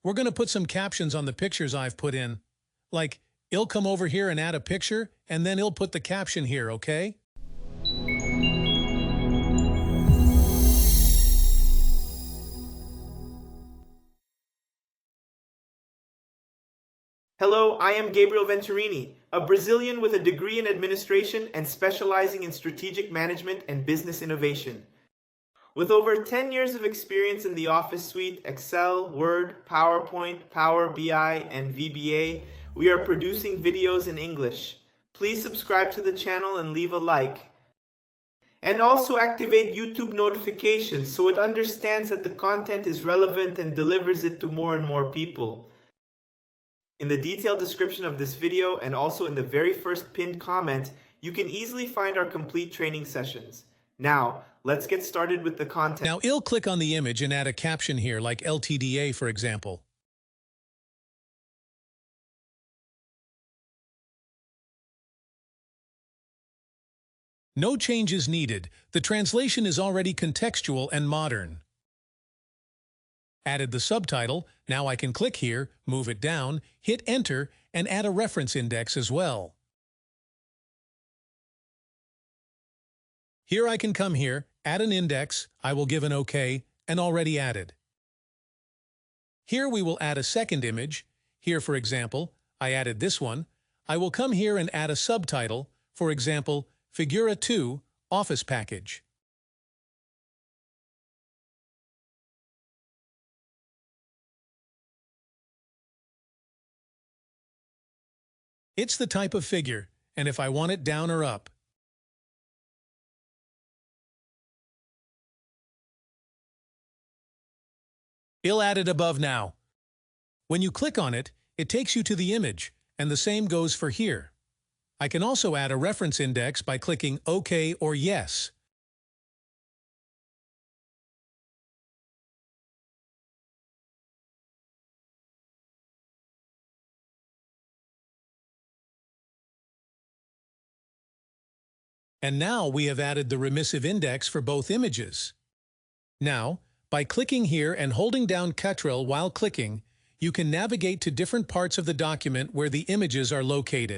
We're going to put some captions on the pictures I've put in. Like, he'll come over here and add a picture, and then he'll put the caption here, okay? Hello, I am Gabriel Venturini, a Brazilian with a degree in administration and specializing in strategic management and business innovation. With over 10 years of experience in the Office suite, Excel, Word, PowerPoint, Power BI, and VBA, we are producing videos in English. Please subscribe to the channel and leave a like. And also activate YouTube notifications so it understands that the content is relevant and delivers it to more and more people. In the detailed description of this video and also in the very first pinned comment, you can easily find our complete training sessions. Now, let's get started with the content. Now, he'll click on the image and add a caption here, like LTDA, for example. No changes needed. The translation is already contextual and modern. Added the subtitle. Now I can click here, move it down, hit Enter, and add a reference index as well. Here I can come here, add an index, I will give an OK, and already added. Here we will add a second image. Here, for example, I added this one. I will come here and add a subtitle, for example, Figura 2, Office Package. It's the type of figure, and if I want it down or up. I'll add it above now. When you click on it, it takes you to the image, and the same goes for here. I can also add a reference index by clicking OK or Yes. And now we have added the remissive index for both images. Now, by clicking here and holding down Ctrl while clicking, you can navigate to different parts of the document where the images are located.